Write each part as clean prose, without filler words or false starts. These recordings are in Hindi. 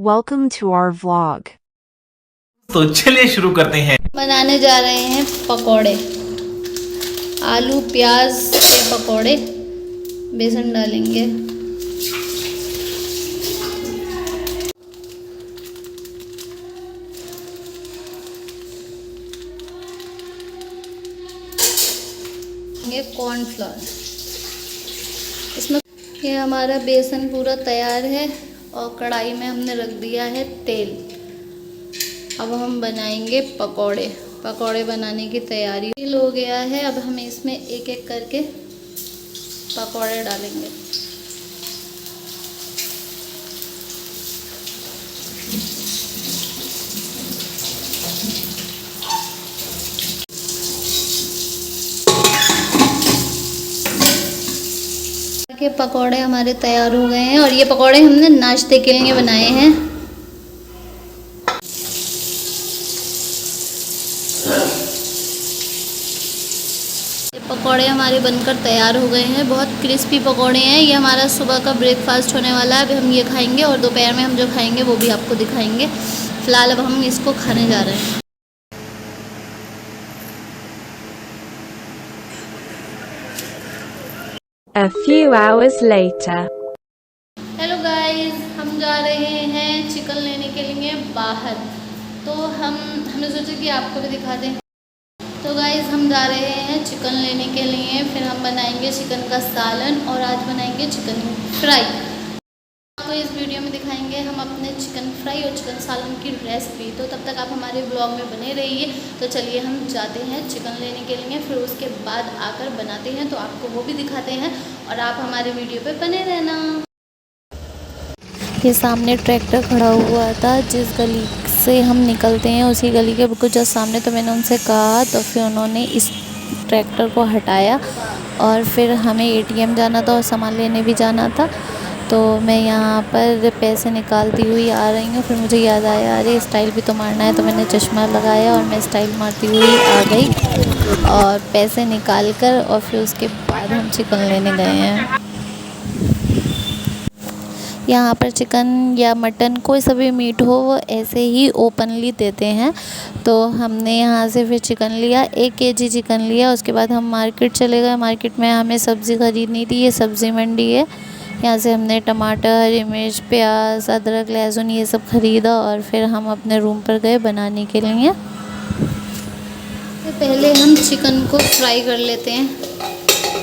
Welcome to our vlog. तो चलिए शुरू करते हैं। बनाने जा रहे हैं पकोड़े, आलू प्याज के पकोड़े। बेसन डालेंगे, ये कॉर्नफ्लोर। इसमें ये हमारा बेसन पूरा तैयार है और कढ़ाई में हमने रख दिया है तेल। अब हम बनाएंगे पकोड़े। पकोड़े बनाने की तैयारी हो गया है। अब हम इसमें एक एक करके पकोड़े डालेंगे। के पकोड़े हमारे तैयार हो गए हैं और ये पकोड़े हमने नाश्ते के लिए बनाए हैं। ये पकोड़े हमारे बनकर तैयार हो गए हैं। बहुत क्रिस्पी पकोड़े हैं। ये हमारा सुबह का ब्रेकफास्ट होने वाला है। अभी हम ये खाएंगे और दोपहर में हम जो खाएंगे वो भी आपको दिखाएंगे। फिलहाल अब हम इसको खाने जा रहे हैं। A few hours later. Hello guys, हम जा रहे हैं चिकन लेने के लिए बाहर। तो हमने सोचा कि आपको भी दिखा दें। तो गाइस हम जा रहे हैं चिकन लेने के लिए। फिर हम बनाएंगे चिकन का सालन और आज बनाएंगे चिकन फ्राई। आपको इस वीडियो में दिखाएंगे हम अपने चिकन फ्राई और चिकन सालन की रेसिपी। तो तब तक आप हमारे ब्लॉग में बने रहिए। तो चलिए हम जाते हैं चिकन लेने के लिए, फिर उसके बाद आकर बनाते हैं तो आपको वो भी दिखाते हैं और आप हमारे वीडियो पे बने रहना। ये सामने ट्रैक्टर खड़ा हुआ था। जिस गली से हम निकलते हैं उसी गली के बिल्कुल जस्ट सामने। तो मैंने उनसे कहा तो फिर उन्होंने इस ट्रैक्टर को हटाया और फिर हमें एटीएम जाना था और सामान लेने भी जाना था। तो मैं यहाँ पर पैसे निकालती हुई आ रही हूँ। फिर मुझे याद आया अरे स्टाइल भी तो मारना है। तो मैंने चश्मा लगाया और मैं स्टाइल मारती हुई आ गई और पैसे निकाल कर और फिर उसके बाद हम चिकन लेने गए हैं। यहाँ पर चिकन या मटन कोई सा भी मीट हो वो ऐसे ही ओपनली देते हैं। तो हमने यहाँ से फिर चिकन लिया, 1 केजी चिकन लिया। उसके बाद हम मार्केट चले गए। मार्केट में हमें सब्ज़ी ख़रीदनी थी। ये सब्ज़ी मंडी है। यहाँ से हमने टमाटर, हरी मिर्च, प्याज, अदरक, लहसुन ये सब ख़रीदा और फिर हम अपने रूम पर गए बनाने के लिए। पहले हम चिकन को फ्राई कर लेते हैं।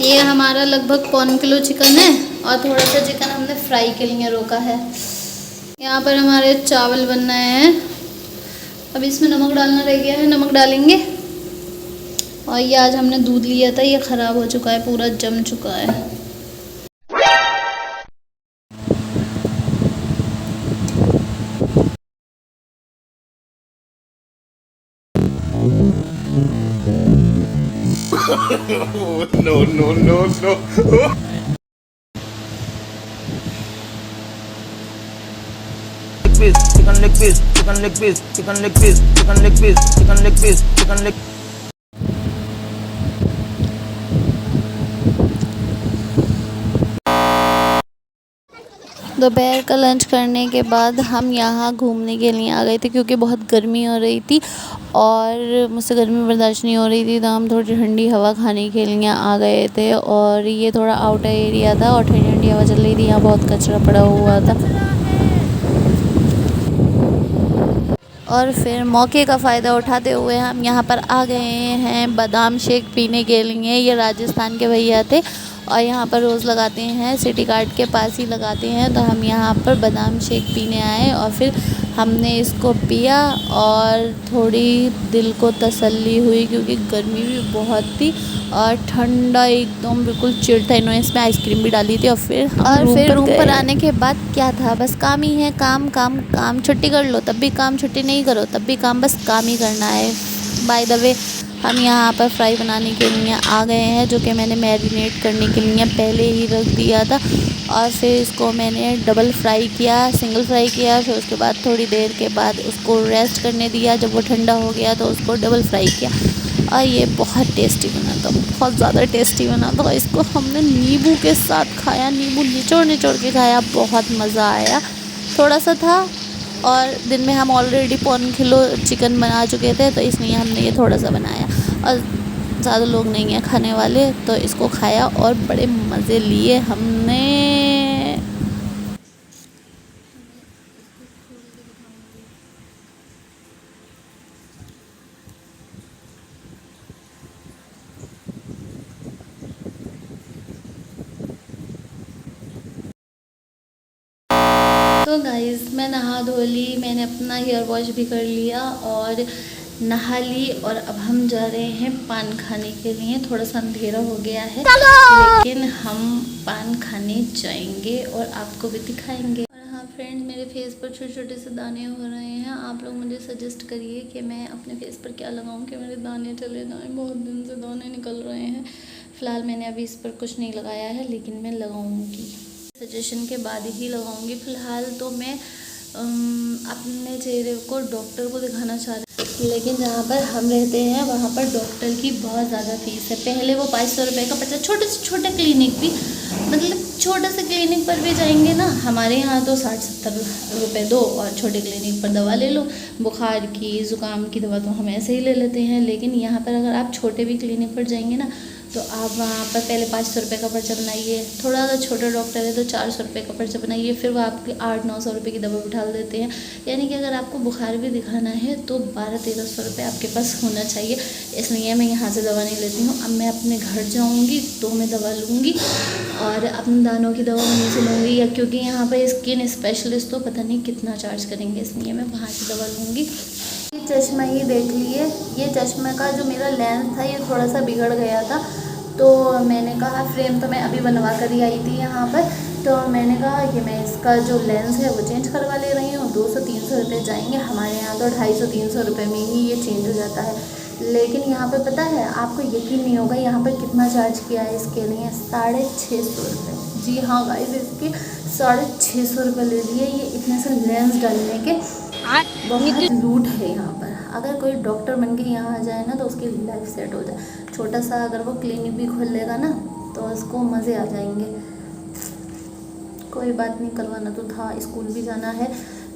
ये हमारा लगभग 1 किलो चिकन है और थोड़ा सा चिकन हमने फ्राई के लिए रोका है। यहाँ पर हमारे चावल बन रहे हैं। अब इसमें नमक डालना रह गया है, नमक डालेंगे। और ये आज हमने दूध लिया था, ये ख़राब हो चुका है, पूरा जम चुका है। No, no, no, no. Chicken leg piece, chicken leg piece, chicken leg piece, chicken leg piece, chicken leg piece, chicken leg. दोपहर का लंच करने के बाद हम यहाँ घूमने के लिए आ गए थे क्योंकि बहुत गर्मी हो रही थी और मुझसे गर्मी बर्दाश्त नहीं हो रही थी। तो हम थोड़ी ठंडी हवा खाने के लिए आ गए थे और ये थोड़ा आउटर एरिया था और ठंडी ठंडी हवा चल रही थी। यहाँ बहुत कचरा पड़ा हुआ था और फिर मौके का फ़ायदा उठाते हुए हम यहाँ पर आ गए हैं बादाम शेक पीने के लिए। ये राजस्थान के भैया थे और यहाँ पर रोज़ लगाते हैं, सिटी कार्ड के पास ही लगाते हैं। तो हम यहाँ पर बादाम शेक पीने आए और फिर हमने इसको पिया और थोड़ी दिल को तसल्ली हुई क्योंकि गर्मी भी बहुत थी और ठंडा एकदम बिल्कुल चिल्ड था। इन्होंने इसमें आइसक्रीम भी डाली थी और फिर रूम पर आने के बाद क्या था, बस काम ही है, काम काम काम। छुट्टी कर लो तब भी काम, छुट्टी नहीं करो तब भी काम, बस काम ही करना है। बाय द वे हम यहाँ पर फ्राई बनाने के लिए आ गए हैं जो कि मैंने मैरिनेट करने के लिए पहले ही रख दिया था और फिर इसको मैंने डबल फ्राई किया, सिंगल फ्राई किया। फिर उसके बाद थोड़ी देर के बाद उसको रेस्ट करने दिया। जब वो ठंडा हो गया तो उसको डबल फ्राई किया और ये बहुत टेस्टी बना था, बहुत ज़्यादा टेस्टी बना था। इसको हमने नींबू के साथ खाया, नींबू निचोड़ निचोड़ के खाया, बहुत मज़ा आया। थोड़ा सा था और दिन में हम ऑलरेडी 1.25 किलो चिकन बना चुके थे, तो इसलिए हमने ये थोड़ा सा बनाया और ज़्यादा लोग नहीं हैं खाने वाले, तो इसको खाया और बड़े मज़े लिए हमने। तो गाइस मैं नहा धो ली, मैंने अपना हेयर वॉश भी कर लिया और नहा ली, और अब हम जा रहे हैं पान खाने के लिए। थोड़ा सा अंधेरा हो गया है लेकिन हम पान खाने जाएंगे और आपको भी दिखाएंगे। और हाँ फ्रेंड्स, मेरे फेस पर छोटे छोटे से दाने हो रहे हैं। आप लोग मुझे सजेस्ट करिए कि मैं अपने फेस पर क्या लगाऊं कि मेरे दाने चले जाएं। बहुत दिन से दाने निकल रहे हैं। फ़िलहाल मैंने अभी इस पर कुछ नहीं लगाया है, लेकिन मैं लगाऊंगी, सजेशन के बाद ही लगाऊंगी। फ़िलहाल तो मैं अपने चेहरे को डॉक्टर को दिखाना चाह रही हूँ, लेकिन जहाँ पर हम रहते हैं वहाँ पर डॉक्टर की बहुत ज़्यादा फीस है। पहले वो 500 रुपये का पचा, छोटे से छोटे क्लिनिक भी, मतलब छोटे से क्लिनिक पर भी जाएंगे ना, हमारे यहाँ तो 60-70 रुपये दो और छोटे क्लिनिक पर दवा ले लो। बुखार की, ज़ुकाम की दवा तो हम ऐसे ही ले लेते हैं, लेकिन यहाँ पर अगर आप छोटे भी क्लिनिक पर जाएंगे ना, तो आप वहाँ पर पहले 500 रुपये का पर्चा बनाइए, थोड़ा अगर छोटा डॉक्टर है तो 400 रुपये का पर्चा बनाइए, फिर वो आपकी 800-900 रुपये की दवा बिठा देते हैं। यानी कि अगर आपको बुखार भी दिखाना है तो 1200-1300 रुपये आपके पास होना चाहिए। इसलिए मैं यहाँ से दवा नहीं लेती हूँ। अब मैं अपने घर जाऊँगी तो मैं दवा लूँगी और अपने दानों की दवा वहीं से लूँगी, या क्योंकि यहाँ पर स्किन स्पेशलिस्ट तो पता नहीं कितना चार्ज करेंगे, इसलिए मैं वहाँ से दवा लूँगी। ये चश्मा ही देख लिए, ये चश्मे का जो मेरा लेंस था ये थोड़ा सा बिगड़ गया था, तो मैंने कहा, फ्रेम तो मैं अभी बनवा कर ही आई थी यहाँ पर, तो मैंने कहा कि मैं इसका जो लेंस है वो चेंज करवा ले रही हूँ। 200-300 रुपये जाएंगे, हमारे यहाँ तो 250-300 रुपये में ही ये चेंज हो जाता है। लेकिन यहाँ पर पता है, आपको यकीन नहीं होगा यहाँ पर कितना चार्ज किया है इसके लिए, 650 रुपये। जी हाँ गाइस, इसके 650 रुपये ले लिए ये इतने से लेंस डालने के। बहुत लूट है यहाँ पर। अगर कोई डॉक्टर बन के यहाँ आ जाए ना तो उसकी लाइफ सेट हो जाए। छोटा सा अगर वो क्लिनिक भी खोल लेगा ना तो उसको मज़े आ जाएंगे। कोई बात नहीं, करवाना तो था, स्कूल भी जाना है,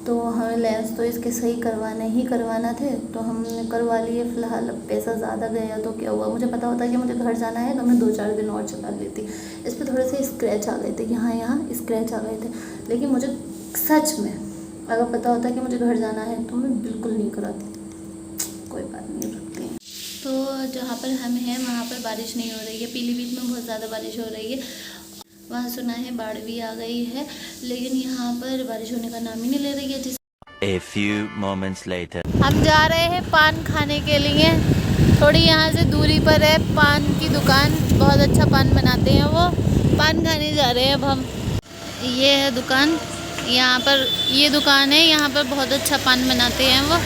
तो हमें लेंस तो इसके सही करवाना थे, तो हमने करवा लिए। फ़िलहाल अब पैसा ज़्यादा गया तो क्या हुआ, मुझे पता होता कि मुझे घर जाना है तो मैं 2-4 दिन और चला लेती। इस पर थोड़े से स्क्रैच आ गए थे, यहाँ स्क्रैच आ गए थे, लेकिन मुझे सच में अगर पता होता कि मुझे घर जाना है तो मैं बिल्कुल नहीं कराती। कोई बात नहीं, रखते हैं। तो जहाँ पर हम हैं वहाँ पर बारिश नहीं हो रही है। पीलीभीत में बहुत ज़्यादा बारिश हो रही है, वहाँ सुना है बाढ़ भी आ गई है, लेकिन यहाँ पर बारिश होने का नाम ही नहीं ले रही है। A few moments later. हम जा रहे हैं पान खाने के लिए। थोड़ी यहाँ से दूरी पर है पान की दुकान, बहुत अच्छा पान बनाते हैं वो। पान खाने जा रहे हैं अब हम। ये है दुकान, यहाँ पर ये दुकान है, यहाँ पर बहुत अच्छा पान बनाते हैं वो,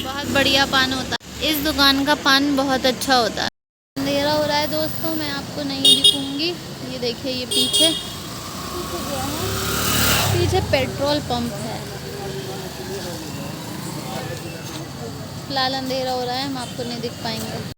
बहुत बढ़िया पान होता है। इस दुकान का पान बहुत अच्छा होता है। अंधेरा हो रहा है दोस्तों, मैं आपको नहीं दिखूँगी। ये देखिए, ये पीछे पेट्रोल पंप है। फिलहाल अंधेरा हो रहा है, हम आपको नहीं दिख पाएंगे।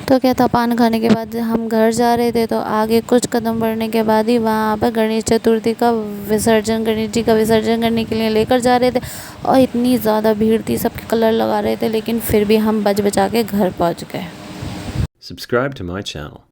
तो क्या था, पान खाने के बाद हम घर जा रहे थे, तो आगे कुछ कदम बढ़ने के बाद ही वहाँ पर गणेश चतुर्थी का विसर्जन, गणेश जी का विसर्जन करने के लिए लेकर जा रहे थे, और इतनी ज़्यादा भीड़ थी, सबके कलर लगा रहे थे, लेकिन फिर भी हम बच बचा के घर पहुँच गए। Subscribe to my channel.